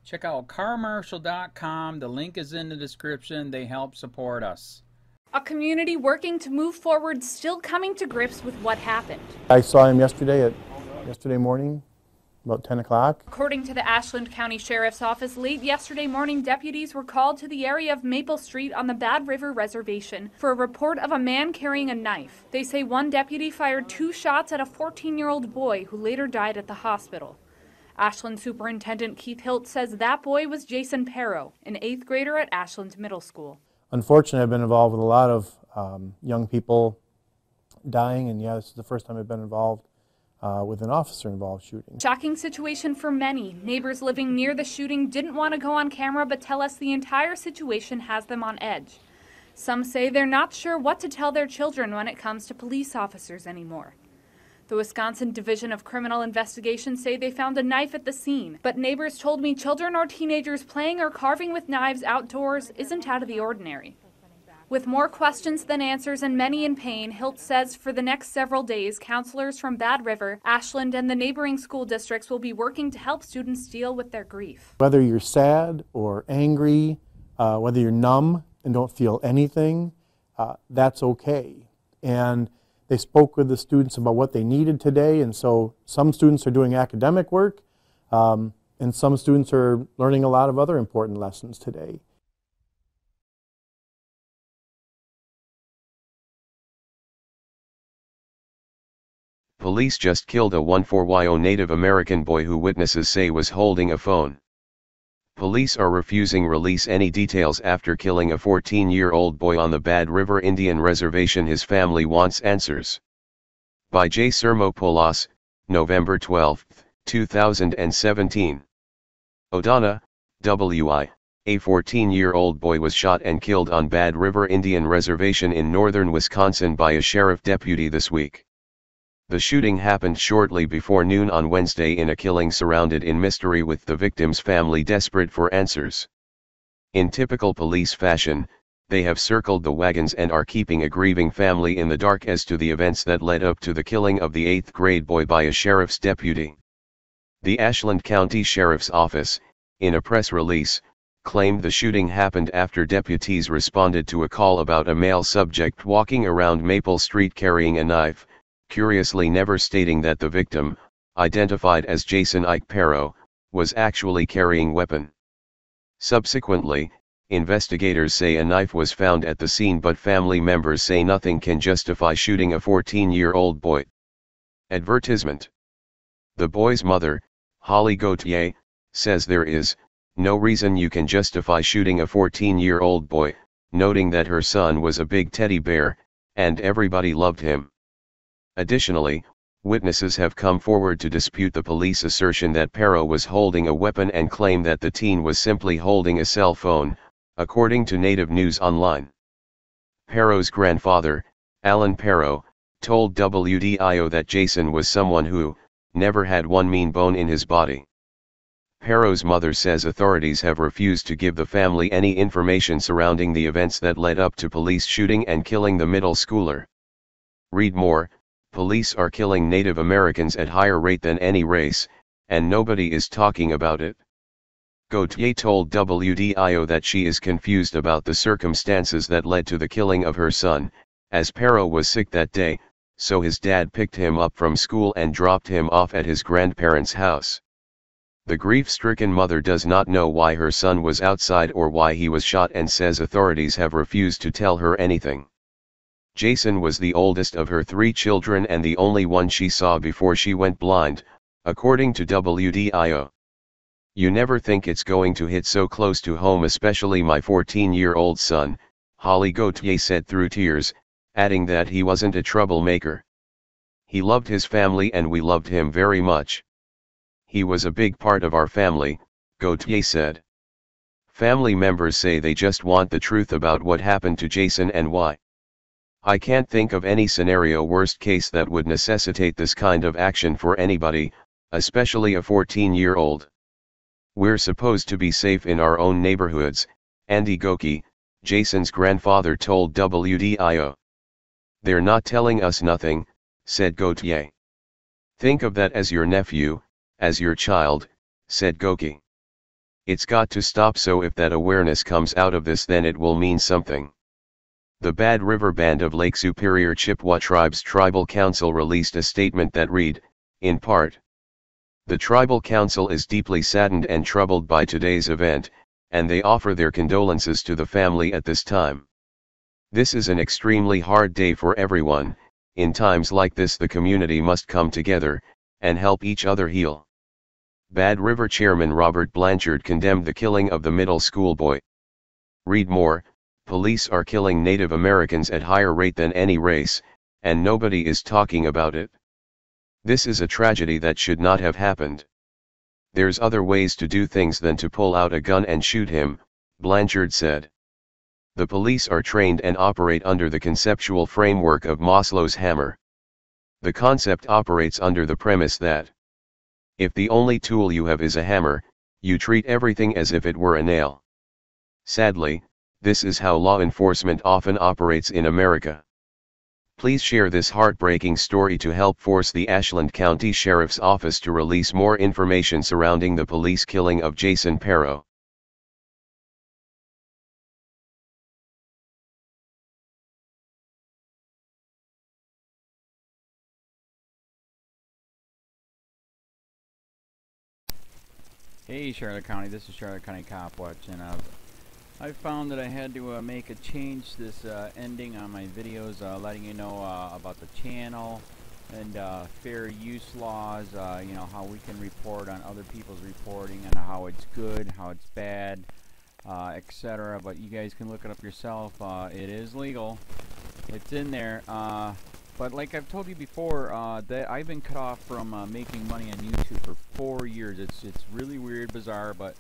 Check out carmarshal.com. The link is in the description. They help support us. A community working to move forward, still coming to grips with what happened. I saw him yesterday morning, about 10 o'clock. According to the Ashland County Sheriff's Office, late yesterday morning, deputies were called to the area of Maple Street on the Bad River Reservation for a report of a man carrying a knife. They say one deputy fired 2 shots at a 14-year-old boy who later died at the hospital. Ashland Superintendent Keith Hilt says that boy was Jason Perro, an 8th grader at Ashland Middle School. Unfortunately, I've been involved with a lot of young people dying, and yeah, this is the first time I've been involved with an officer-involved shooting. Shocking situation for many. Neighbors living near the shooting didn't want to go on camera, but tell us the entire situation has them on edge. Some say they're not sure what to tell their children when it comes to police officers anymore. The Wisconsin Division of Criminal Investigation say they found a knife at the scene, but neighbors told me children or teenagers playing or carving with knives outdoors isn't out of the ordinary. With more questions than answers and many in pain, Hilt says for the next several days, counselors from Bad River, Ashland, and the neighboring school districts will be working to help students deal with their grief. Whether you're sad or angry, whether you're numb and don't feel anything, that's okay. And they spoke with the students about what they needed today, and so some students are doing academic work, and some students are learning a lot of other important lessons today. Police just killed a 14-year Native American boy who witnesses say was holding a phone. Police are refusing release any details after killing a 14-year-old boy on the Bad River Indian Reservation. His family wants answers. By J. Sermopoulos, November 12, 2017. Odana, W.I., a 14-year-old boy was shot and killed on Bad River Indian Reservation in northern Wisconsin by a sheriff deputy this week. The shooting happened shortly before noon on Wednesday in a killing surrounded in mystery, with the victim's family desperate for answers. In typical police fashion, they have circled the wagons and are keeping a grieving family in the dark as to the events that led up to the killing of the 8th grade boy by a sheriff's deputy. The Ashland County Sheriff's Office, in a press release, claimed the shooting happened after deputies responded to a call about a male subject walking around Maple Street carrying a knife, curiously never stating that the victim, identified as Jason Ike Perro, was actually carrying weapon. Subsequently, investigators say a knife was found at the scene, but family members say nothing can justify shooting a 14-year-old boy. Advertisement. The boy's mother, Holly Gauthier, says there is no reason you can justify shooting a 14-year-old boy, noting that her son was a big teddy bear, and everybody loved him. Additionally, witnesses have come forward to dispute the police assertion that Perro was holding a weapon and claim that the teen was simply holding a cell phone, according to Native News Online. Perro's grandfather, Alan Perro, told WDIO that Jason was someone who never had one mean bone in his body. Perro's mother says authorities have refused to give the family any information surrounding the events that led up to police shooting and killing the middle schooler. Read more. Police are killing Native Americans at higher rate than any race, and nobody is talking about it. Gauthier told WDIO that she is confused about the circumstances that led to the killing of her son, as Perro was sick that day, so his dad picked him up from school and dropped him off at his grandparents' house. The grief-stricken mother does not know why her son was outside or why he was shot, and says authorities have refused to tell her anything. Jason was the oldest of her 3 children and the only one she saw before she went blind, according to WDIO. You never think it's going to hit so close to home, especially my 14-year-old son, Holly Gauthier said through tears, adding that he wasn't a troublemaker. He loved his family and we loved him very much. He was a big part of our family, Gauthier said. Family members say they just want the truth about what happened to Jason and why. I can't think of any scenario worst case that would necessitate this kind of action for anybody, especially a 14-year-old. We're supposed to be safe in our own neighborhoods, Andy Goki, Jason's grandfather, told WDIO. They're not telling us nothing, said Gauthier. Think of that as your nephew, as your child, said Goki. It's got to stop, so if that awareness comes out of this, then it will mean something. The Bad River Band of Lake Superior Chippewa Tribe's Tribal Council released a statement that read, in part, "The Tribal Council is deeply saddened and troubled by today's event, and they offer their condolences to the family at this time. This is an extremely hard day for everyone. In times like this, the community must come together and help each other heal." Bad River Chairman Robert Blanchard condemned the killing of the middle school boy. Read more, "Police are killing Native Americans at higher rate than any race, and nobody is talking about it. This is a tragedy that should not have happened. There's other ways to do things than to pull out a gun and shoot him," Blanchard said. The police are trained and operate under the conceptual framework of Maslow's hammer. The concept operates under the premise that if the only tool you have is a hammer, you treat everything as if it were a nail. Sadly, this is how law enforcement often operates in America. Please share this heartbreaking story to help force the Ashland County Sheriff's Office to release more information surrounding the police killing of Jason Perro. Hey Charlotte County, this is Charlotte County COPWATCH, and I found that I had to make a change this ending on my videos, letting you know about the channel and fair use laws, you know, how we can report on other people's reporting and how it's good, how it's bad, etc. But you guys can look it up yourself. It is legal. It's in there. But like I've told you before, that I've been cut off from making money on YouTube for 4 years. It's really weird, bizarre, but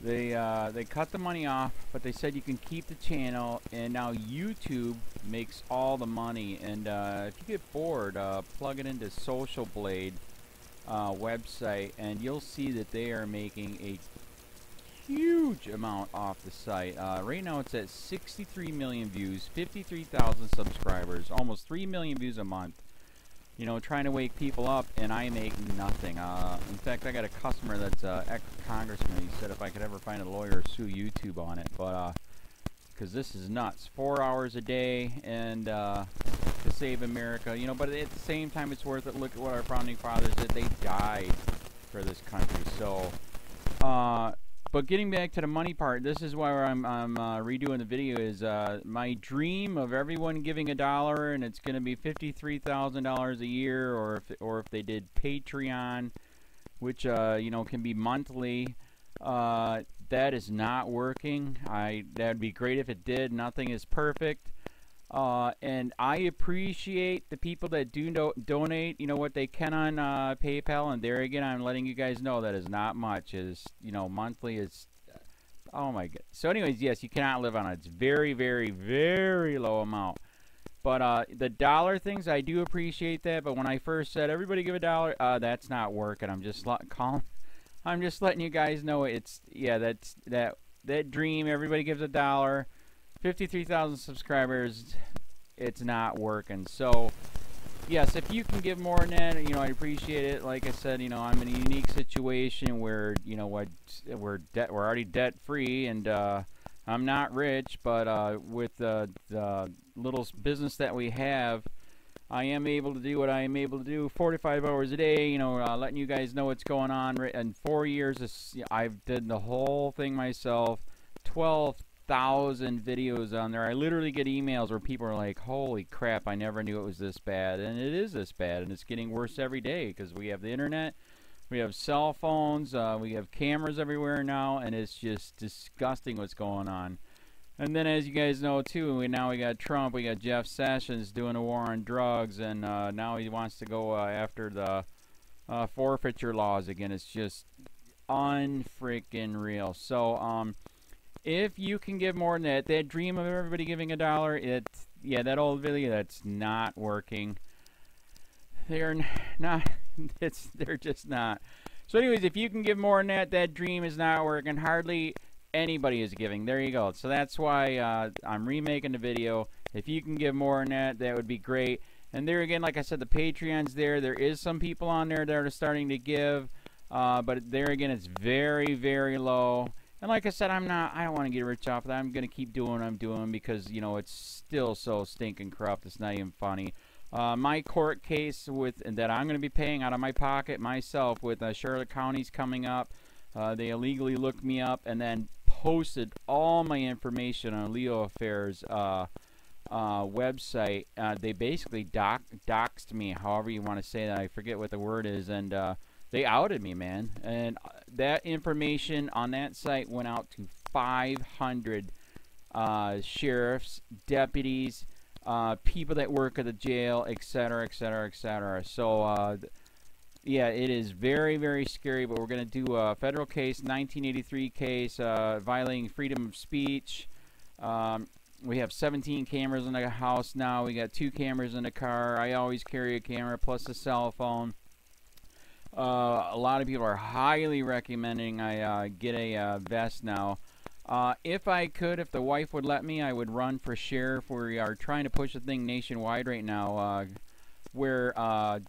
they cut the money off, but they said you can keep the channel, and now YouTube makes all the money. And if you get bored, plug it into Social Blade website, and you'll see that they are making a huge amount off the site. Right now it's at 63 million views, 53,000 subscribers, almost 3 million views a month. You know, trying to wake people up, and I make nothing. In fact, I got a customer that's ex-congressman. He said if I could ever find a lawyer, sue YouTube on it. But because this is nuts, 4 hours a day, and to save America. You know, but at the same time, it's worth it. Look at what our founding fathers did. They died for this country. So, but getting back to the money part, this is why I'm redoing the video. Is my dream of everyone giving $1, and it's going to be $53,000 a year, or if they did Patreon, which you know, can be monthly. That is not working. That'd be great if it did. Nothing is perfect. And I appreciate the people that do donate, you know, what they can on PayPal, and there again, I'm letting you guys know that is not much. Is, you know, monthly is, oh my god. So anyways, yes, you cannot live on it. It's very, very, very low amount. But the dollar things, I do appreciate that. But when I first said everybody give $1, that's not working. I'm just letting you guys know it's, yeah, that dream. Everybody gives $1. 53,000 subscribers, it's not working. So yes, if you can give more than that, you know, I appreciate it. Like I said, you know, I'm in a unique situation where, you know what, we're already debt free, and I'm not rich, but with the little business that we have, I am able to do what I am able to do 45 hours a day, you know, letting you guys know what's going on. In 4 years, I've did the whole thing myself. 12,000 videos on there. I literally get emails where people are like, holy crap, I never knew it was this bad. And it is this bad, and it's getting worse every day because we have the internet, we have cell phones, we have cameras everywhere now, and it's just disgusting what's going on. And then, as you guys know too, now we got Trump, we got Jeff Sessions doing a war on drugs, and now he wants to go after the forfeiture laws again. It's just unfreaking real. So if you can give more than that dream of everybody giving $1, yeah, that old video, that's not working. They're not, they're just not. So anyways, if you can give more than that dream is not working. Hardly anybody is giving. There you go. So that's why I'm remaking the video. If you can give more than that would be great. And there again, like I said, the Patreon's there. There is some people on there that are starting to give. But there again, it's very, very low. And like I said, I don't want to get rich off of that. I'm going to keep doing what I'm doing because, you know, it's still so stinking corrupt. It's not even funny. My court case that I'm going to be paying out of my pocket myself with Charlotte County's coming up. They illegally looked me up and then posted all my information on LEOAFFAIRS website. They basically doxed me, however you want to say that. I forget what the word is, and they outed me, man. And that information on that site went out to 500 sheriffs, deputies, people that work at the jail, etc., etc., etc. So, yeah, it is very, very scary, but we're going to do a federal case, 1983 case, violating freedom of speech. We have 17 cameras in the house now. We got 2 cameras in the car. I always carry a camera plus a cell phone. A lot of people are highly recommending I get a vest now. If I could, if the wife would let me, I would run for sheriff. We are trying to push the thing nationwide right now. Where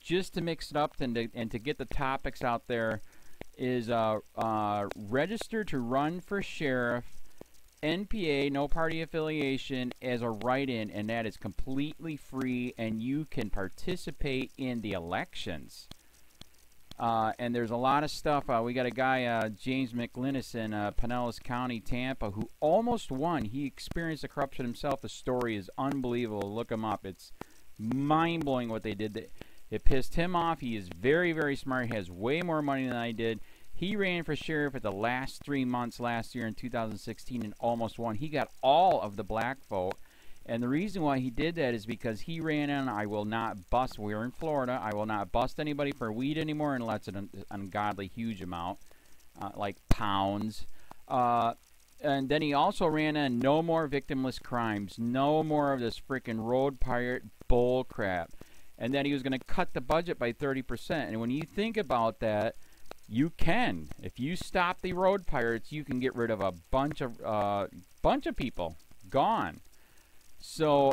just to mix it up and to get the topics out there is register to run for sheriff, NPA, no party affiliation, as a write-in, and that is completely free, and you can participate in the elections. And there's a lot of stuff. We got a guy, James McLinnis in Pinellas County, Tampa, who almost won. He experienced the corruption himself. The story is unbelievable. Look him up. It's mind-blowing what they did. It pissed him off. He is very, very smart. He has way more money than I did. He ran for sheriff at the last 3 months last year in 2016 and almost won. He got all of the black vote. And the reason why he did that is because he ran in, I will not bust, we're in Florida, I will not bust anybody for weed anymore unless it's an ungodly huge amount, like pounds. And then he also ran in, no more victimless crimes, no more of this freaking road pirate bull crap. And then he was going to cut the budget by 30%. And when you think about that, you can. If you stop the road pirates, you can get rid of a bunch of people. Gone. So,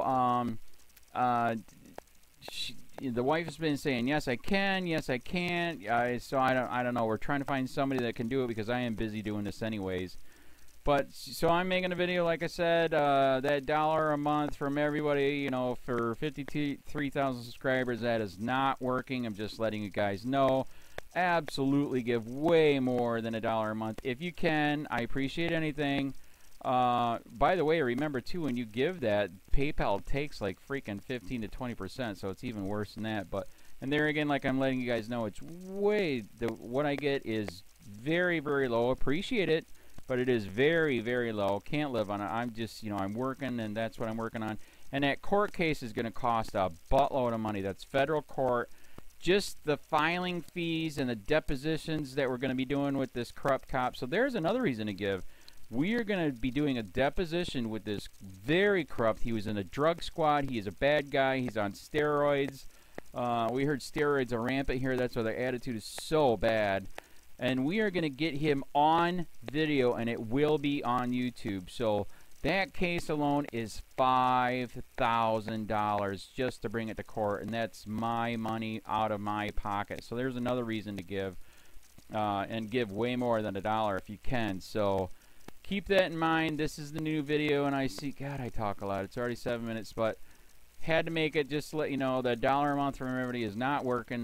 the wife has been saying, yes, I can, yes, I can't. So I don't know. We're trying to find somebody that can do it because I am busy doing this anyways. But, so I'm making a video, like I said, that $1 a month from everybody, you know, for 53,000 subscribers, that is not working. I'm just letting you guys know. Absolutely give way more than $1 a month. If you can, I appreciate anything. By the way, remember too, when you give that, PayPal takes like freaking 15 to 20%, so it's even worse than that. But, and there again, like I'm letting you guys know, it's way, what I get is very, very low. Appreciate it, but it is very, very low. Can't live on it. I'm just, you know, I'm working, and that's what I'm working on. And that court case is going to cost a buttload of money. That's federal court. Just the filing fees and the depositions that we're going to be doing with this corrupt cop. So there's another reason to give. We are going to be doing a deposition with this very corrupt. He was in a drug squad. He is a bad guy. He's on steroids. We heard steroids are rampant here. That's why their attitude is so bad. And we are going to get him on video, and it will be on YouTube. So that case alone is $5,000 just to bring it to court, and that's my money out of my pocket. So there's another reason to give, and give way more than $1 if you can. So keep that in mind. This is the new video, and I see, God, I talk a lot. It's already 7 minutes, but had to make it just to let you know that $1 a month from everybody is not working.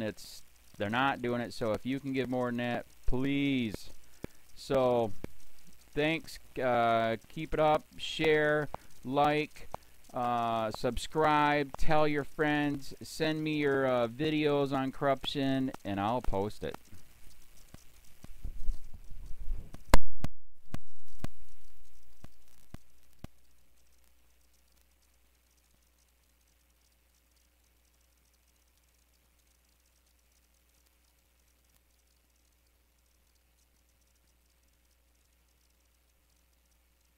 They're not doing it. So if you can give more than that, please. So thanks. Keep it up. Share, like, subscribe, tell your friends, send me your videos on corruption, and I'll post it.